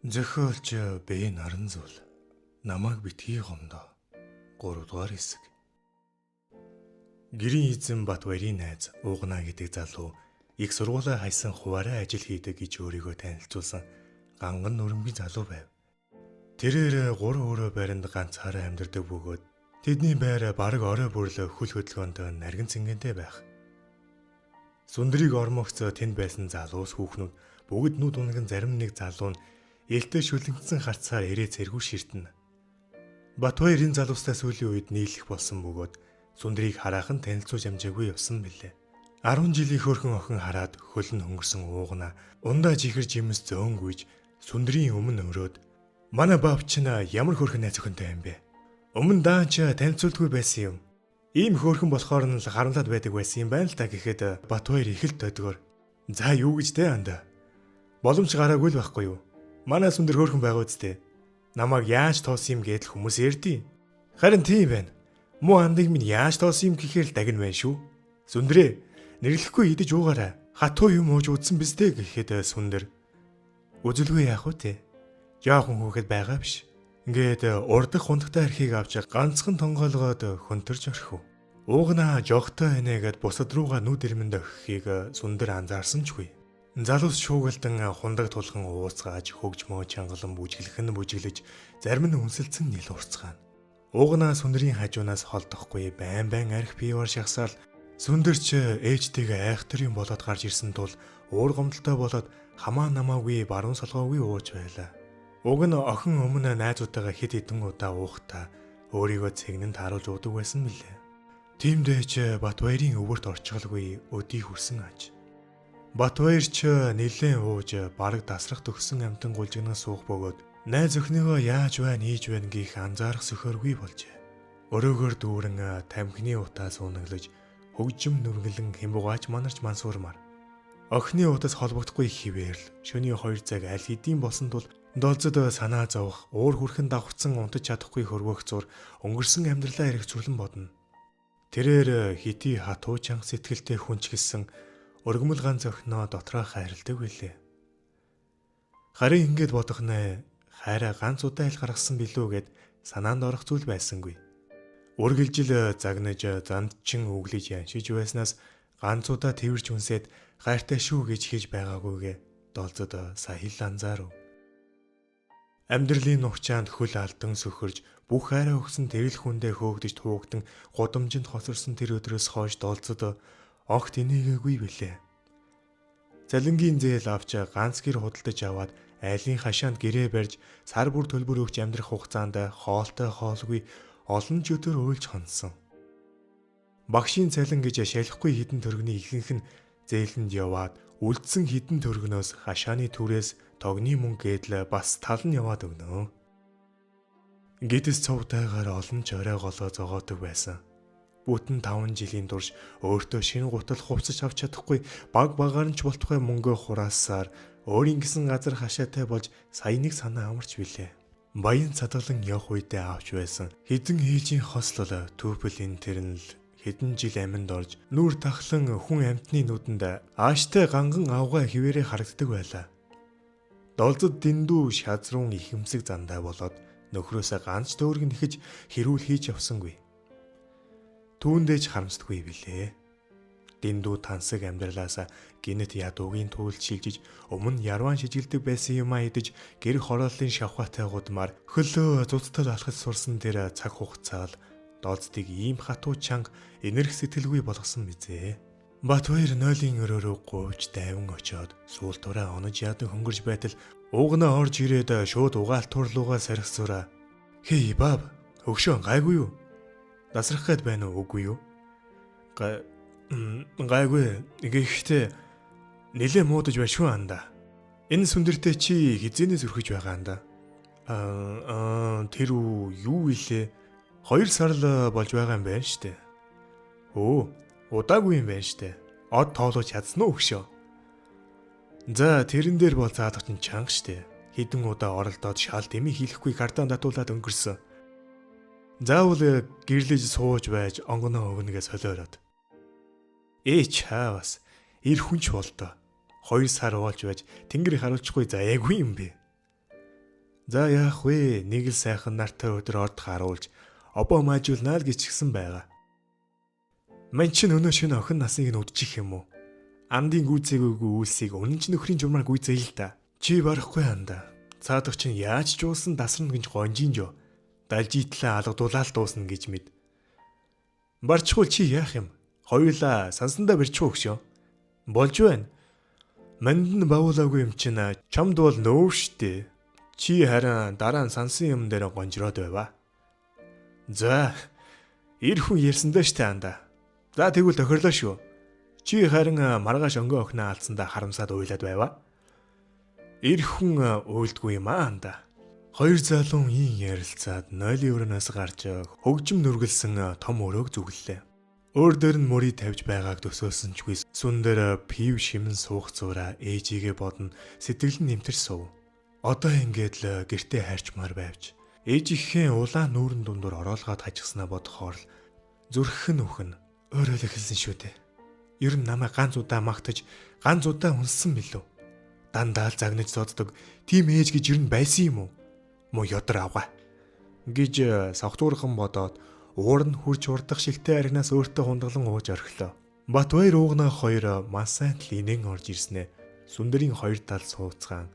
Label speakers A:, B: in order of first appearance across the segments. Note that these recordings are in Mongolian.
A: Зохиолч Б. Наранзуул намайг битгий гомдоо 3 дугаар хэсэг. Гэрийн эзэн Батбаярын найз Уугана гэдэг залуу их сургуулаа хайсан хуваарай ажил хийдэг гэж өөрийгөө танилцуулсан ганган нүрэмгийн залуу байв. Тэрээр 3 өрөө байранд ганцаараа амьдардаг бөгөөд тэдний байр бараг орой бүрл хөл хөдөлгөөнд наргин цэнгэнтэй байх. Сүндрийг ормогц тэнд байсан залуус хүүхнүүд бүгд нүд унган зарим нэг залуу нь ээлтэй шүлэгдсэн харцаар ирээ цэргүү ширтэн. Батбаяр энэ залуустай сүүлийн үед нийлэх болсон бөгөөд Сүндрийг хараахан танилцуулж амжаагүй явсан билээ. 10 жилийн хөөрхөн охин хараад хөл нь хөнгөрсөн Уугана ундаа жихэр жимс зөөнгүйж Сүндрийн өмнө өрөөд манай баав чинь ямар хөөрхөн найз охинтой юм бэ? Өмнө даанч танилцуулдаггүй байсан юм. Ийм хөөрхөн болохоор нь л харамлаад байдаг байсан юм байна л та гэхэд Батбаяр их л дойдгоор. За юу гэж дээ анда? Боломж гараагүй л байхгүй юу? Манай Сүндэр хөөрхөн байгаа үсттэй. Намайг яаж тоосон юм гэдэл хүмүүс ярьдیں۔ Харин тийм байна. Муу андыг минь яаж тоосон юм гэхээр л дагна байна шүү. Сүндрээ, нэрлэхгүй идэж уугаарай. Хатуу юм ууж удсан биз дээ гэхэд Сүндэр. Үзэлгүй яах вэ те? Жаахан хүүхэд байгаа биш. Ингээд урдах хундагтай архийг авч ганцхан тонгоолгоод хөнтөрж орхив. Уугана жогтой энэгээд бусад руугаа нүд ирмэнд өгөхийг Сүндэр анзаарсан чгүй. Залуус шуугалдан хундаг тулхан ууцгааж хөгжмөө чангалан бүжиглэж зарим нь үнсэлцэн нил урцгаана. Уугана Сүндрийн хажуунаас холдохгүй байн арх пиваар шахсаар Сүндэр ч ээжтэйгээ айхтар юм болоод гарч ирсэн тул уур гомдолтой болоод хамаа намаагүй баруун солгоогүй ууж байлаа. Уг нь охин өмнө найзуудтайгаа хэд хэдэн удаа уухтаа өөрийгөө цэгнэнд харуулж уудаг байсан мөлий. Тиймдээ ч Батбаярын өвөрт орчголгүй өдий хүрсэн аж. Батбаяр ч нэлээд ууж бараг дасрах төгсөн амтан гулжигнан суух бөгөөд найз өхнийгөө яаж байна ийж байна гих анзаарах сөхөргүй болжээ. Өрөөгөр дүүрэн тамхины утаа суунаглаж хөгжим нүргэлэн хямбугаач манарч мансуурмаар. Охины утас холбогдохгүй хിവэрл шөнийн 2 цаг аль хэдийн болсон тул долцод санаа зовох уур хүрхэн давхцсан унтаж чадахгүй хөрвөх зур өнгөрсөн амьдралаа эргэцүүлэн бодно. Тэрээр хити хатуу чанга сэтгэлтэй хүнчгэлсэн өргөмөл ганц охиноо дотроо хайрладаг билээ. Харин ингэж бодох нэ хайраа ганц удаа ил гаргасан билүү гэд санаанд орох зүйл байсангүй. Үргэлжил загнаж зандчин өглөж яншиж байснаас ганц удаа тэрвэрч үнсээд хайртай шүү гэж хийж байгаагүйгээ долцод сая л анзаарв. Амьдралын нухчаанд хөл алдан сөхөрж бүх хайраа өгсөн тэрэл хүндээ хөөгдөж туугдан гудамжинд хоцорсон тэр өдрөөс хойш долцод огт инээгээгүй билээ. Залингийн зээл авч ганц гэр худалдаж аваад айлын хашаанд гэрээ барьж сар бүр төлбөр өгч амьдрах хугацаанд хоолтой хоолгүй олон ч өдөр уйлж хонсон. Багшийн цалин гэж шалихгүй хідэн төгрөгийн ихэнх нь зээлэнд яваад үлдсэн хідэн төгрөгнөөс хашааны түрээс тогны мөнгө гэдэл бас тал нь яваад өгнө. Гэтэс цовтайгаар олон ч орой голоо зогоодог байсан. Бүтэн 5 жилийн турш өөртөө шинэ гутал хувцаж авч чадахгүй багаар нь ч болтугай мөнгөө хураасаар өөрийн гисэн газар хашаатай болж сая нэг санаа амарч билээ. Баян цадгалан явах үедээ авч байсан хэдэн ээжийн хослол түүпэл энэ тэрнэл хэдэн жил аминд орж нүур тахлан хүн амьтны нүдэнд ааштай ганган авгаа хിവэрэ харагддаг байлаа. Долзод дэндүү шазруун ихэмсэг зандаа болоод нөхрөөсөө ганц төөрг нэхэж хэрүүл хийж явсангүй. Түүндээж харамсдаггүй билээ. Дэндүү тансаг амьдралаасаа гинэт ядуугийн туул шилжиж өмнө ярван шижилдэг байсан юмаа идэж гэр хорооллын шавхаатай гудмаар хөлөө зузтал алхаж сурсан тэр цаг хугацаал долцдыг ийм хатуу чанга энерги сэтгэлгүй болгосон бизээ. Батбаяр нойлын өрөөрөө гуйж дайван очоод сүүл тураа онож ядан хөнгөрж байтал Уугана орж ирээд шууд угаалтуурлуугаа сархисураа. Хей баав, өгшөө гайгүй юу? Дасрах гээд байна уу үгүй юу? Гайгүй. Гэхдээ нилээ муудаж байна шүү анда. Энэ сүндэртэй чи хизээнээс өрхөж байгаа анда. Тэр юу илээ? 2 сар л болж байгаа юм байна штэ. Өө, удаагүй юм байна штэ. Од тоолож чадсан уу өгшөө? За тэрэн дээр бол заадах чинь чанга штэ. Хэдэн удаа оролдоод шал дэмий хийхгүй картон татуулаад өнгөрсөн. Заавал гэрлэж сууж байж онгоноо өвнөгөө солиороод. Чаавас ир хүнч болдоо. 2 сар уулж байж тэнгэр харуулчихгүй заяагүй юм бэ. За яах вэ? Нэг л сайхан нартай өдөр орд харуулж обоо маажуулнаа л гिचгсэн байгаа. Ман чинь өнөө шинэ охин насыг нь үдчих юм уу? Андын гүйцээгүйгүй үйлсийг үнэн ч нөхрийн журмаар гүйцэе л та. Чи барахгүй анда. Цаадах чинь яаж ч уусан дасрна гэж гонжинжо. Далжитлаа алгадуулаад дуусна гэж мэд. Барчхуул чи яах юм? Хоёулаа сансандаа барьчихуу өгшөө. Болж байна. Манд нь бавуулаагүй юм чинь чамд бол нөөр штэ. Чи харин дараа нь сансан юм дээр гонжроод байва. За, ир хүн ярьсандаа штэ анда. За тэгвэл тохирлоо шүү. Чи харин маргааш өнгө охиноо алдсандаа харамсаад уйлаад байва. Ир хүн уйлдгүй юм анда. Хоёр залуу ийн ярилцаад нойлын өрөөнөөс гарч хөгжим нүргэлсэн том өрөөг зүглэлээ. Өөр дөр нь мөрий тавьж байгааг төсөөлсөнчгүй сүн дээр пив шимэн суух зураа ээжигээ бодно сэтгэл нь нэмтэр сув. Одоо ингээд л гэртээ хайрчмаар байвч ээжийнхээ улаан нүүрэн дундуур ороолгоод хажигснаа бодохоор л зүрх нь үхэн өөрөө л эхэлсэн шүү дээ. Ер нь намайг ганц удаа магтаж ганц удаа үнссэн билүү? Дандаа л загнаж зоддог тийм ээж гэж ер нь байсан юм уу? Мо ёдор авгаа гэж савхтуурхан бодоод уур нь хурж урдах шигтэй аригнаас өөртөө хундаглан ууж орхилоо. Батбаяр уугнаа хоёр масан линэн орж ирснэ. Сүндэрийн хоёр тал сууцгаан.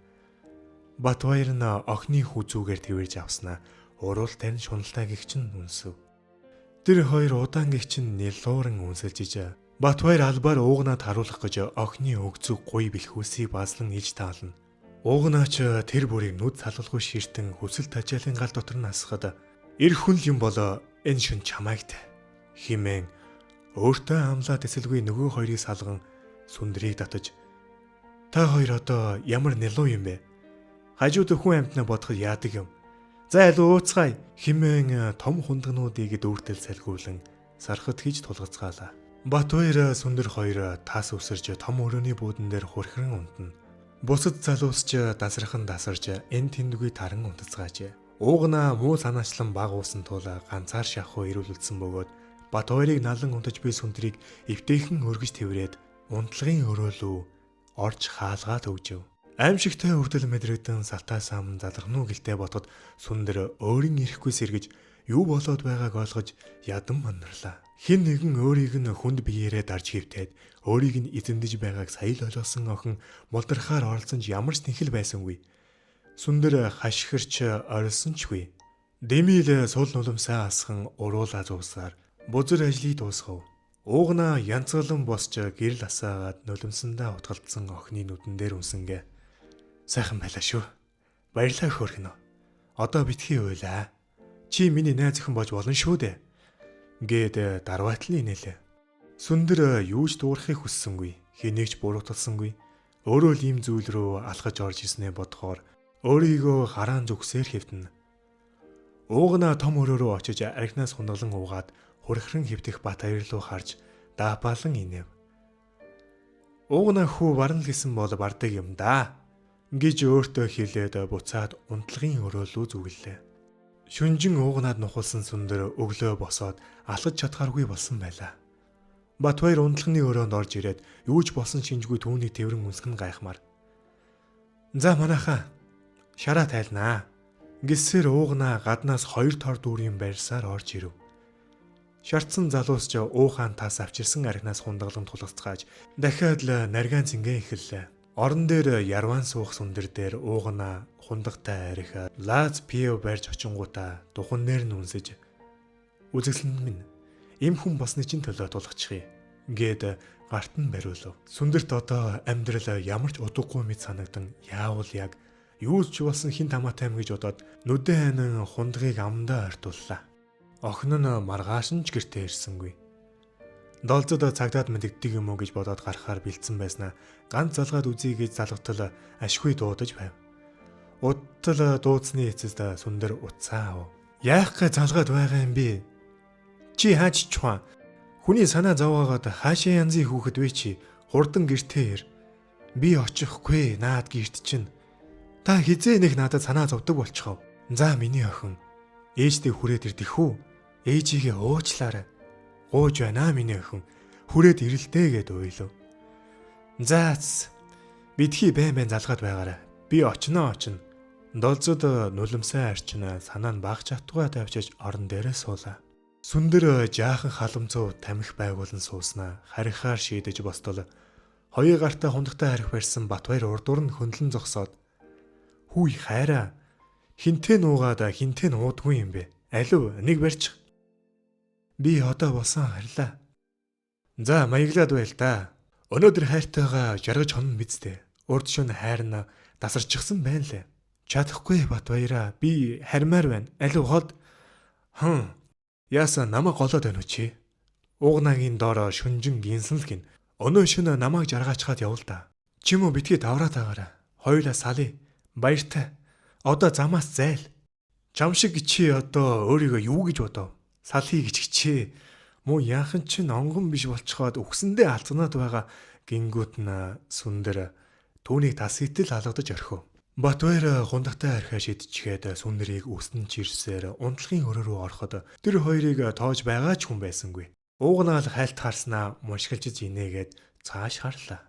A: Батбаяр нь охины хүзүүгээр твэрж авснаа уруул тарин шуналтай гихчин үнсв. Тэр хоёр удаан гихчин нэлууран үнсэлж иж Батбаяр албаар уугнаад харуулах гэж охины өгцөг гуй бэлхүүсийг базлан илж таална. Уугнаач тэр бүрийг нүд салгалгүй ширтэн хүсэл тажаалын гал дотор нь асахад эр хүн юм болоо энэ шин чамайгт химэн өөртөө амлаад эсэлгүй нөгөө хоёрыг салган сүндрийг татаж та хоёр одоо ямар нэлуу юм бэ? Хажууд хүн амьтнаа бодоход яадаг юм? За аль ууцгай химэн том хундагнуудыг дүүртэл салгиулан сархат хийж тулгацгаалаа. Батбаяр сүндэр хоёр тас өсөрж том өрөөний буудан дээр хурхиран унтна. Бусад залуусч дасархан дасарж энэ тэндгүй таран унтацгааж. Уугнаа муу санаачлан баг уусан тул ганцаар шахуу ирүүлсэн бөгөөд Батбаярыг налан унтаж буй сүндрийг эвтэйхэн өргөж тэврээд унтлагын өрөөлөө орж хаалгаад өгжөв. Аимшигтай өвдөл мэдрэгдэн салтаа сам залхнуу гэлтэй ботод сүндэр өөрийн ирэхгүй сэргэж юу болоод байгааг ойлгож ядан манарлаа. Хин нэгэн өөрийг нь хүнд биеэрээ дарж хөвтээд өөрийг нь эзэмдэж байгааг сая л ойлгосон охин мулдрахаар оролцсон ч ямар ч тэнхэл байсангүй. Сүндэр хашгирч орилсончгүй. Дэмийл сул нулимсаа асхан уруулаа зуусаар бузар ажлыг дуусгав. Уугнаа янцгалан босч гэрэл асаагаад нулимсандаа утгалдсан охины нүдэн дээр үнсэнгээ. Сайхан байлаа шүү. Баярлалаа хөөрхнө. Одоо битгий уйлаа. Чи миний найз охин болж болно шүү дээ. Гээд дарвайтал инээлээ. Сүндэр юуж дуурахыг хүссэнгүй. Хэнийгч буруутгалсангүй. Өөрөө л ийм зүйл рүү алхаж орж ирснээ бодохоор өөрийгөө хараан зүгсээр хэвтэнэ. Уугнаа том өрөө рүү очиж архинаас хунгалан уугаад хурхиран хэвтэх Батбаяр руу харж даапаалан инэв. Уугнаа хүү барна л гэсэн бол бардаг юм да гэж өөртөө хэлээд буцаад унтлагын өрөө рүү зүгэллээ. Шүнжин уугнаад нухалсан сүндэр өглөө босоод алхаж чадхааргүй болсон байлаа. Батбаяр унтлагын өрөөнд орж ирээд юу ч болсон шинжгүй түүнийг тэрэн үнсгэн гайхмаар. За манайхаа шараа тайлнаа. Гиссэр уугнаа гаднаас 2 тор дүүрийн барьсаар орж ирэв. Шартсан залуус ч уухаан тас авчирсан архинаас хундаглан тулгацгааж дахиад л наргаан цингээ эхэллээ. Орон дээр ярван суух сүндэр дээр уугнаа хундагтай арих лаз пив барьж очингуудаа духаннэр нь үнсэж үзэсгэлэн минь им хүн басны чинь төлөө тулгачих юм гээд гарт нь бариулав. Сүндэрт одоо амьдрал ямар ч удаггүй мэд санагдан яавал яг юу ч болсон хин тамаатай юм гэж бодоод нүдэн ханин хундгийг амдаа ойртууллаа. Охин нь маргааш нь ч гэртээ ирсэнгүй. Долзод цагдаад мэдэгдэг юм уу гэж бодоод гарахаар бэлдсэн байснаа ганц залгаад үзье гэж залгатал ашгүй дуудаж байв. Удтал дуудсны эцэст сүндэр уцаа ав. Яах гэ залгаад байгаа юм бэ? Чи хаач чуан? Хүний санаа зовоогоод хаашаа янзын хүүхэд вэ чи? Хурдан гэртээ ир. Би очихгүй наад гэрт чинь. Та хизээ нэг надад санаа зовдөг болчихов. За миний охин. Ээжтэй хүрээд ирдэх үү? Ээжигээ уучлаарай. Гууж байна миний охин. Хүрээд ирэлдэ гэд уйлав. Заац. Бидхий байн залгаад байгаарай. Би очно. Долзод нулимсай арчин санаа нь баг чатугаа тавьчиж орон дээрээ суулаа. Сүндэр жаахан халамцуу тамхи байгуулан сууснаа харихаар шийдэж бостол хоёрын гартаа хундагтай харих барьсан Батбаяр урдуур нь хөндлөн зогсоод "Хүй хайраа. Хинтээ нуугаад хинтээ нуудгүй юм бэ? Алив нэг барьчих. Би одоо болсон харьлаа. За маяглаад байл та. Өнөөдөр хайртайгаа жаргаж хонно бидтэй. Урд шөнө хайрна тасарчихсан байна лээ. Чадахгүй Батбаяраа. Би хармаар байна. Алив хол. Яасан намайг голоод байна уу чи? Уугнагийн доор шүнжин гинсэн л гин. Өнөө шөнө намайг жаргаачхаад явал та. Чимүү битгий давраа таагаараа. Хоёулаа салъя. Баяртай. Одоо замаас зайл. Чам шиг чи одоо өөрийгөө юу гэж бодов? Салъя гэж хичээ. Муу яахан чин онгон биш болцоход үхсэндээ алцганаад байгаа гингүүт нь сүндэр түүнийг тас итэл алгадаж орхив. Батбаяр гундагтай архиа шидчихээд сүндэрийг үстэн чирсээр унтлагын өрөө рүү ороход тэр хоёрыг тоож байгаа ч хүн байсангүй. Уугнаал хайлт харснаа мушгилж инээгээд цааш харлаа.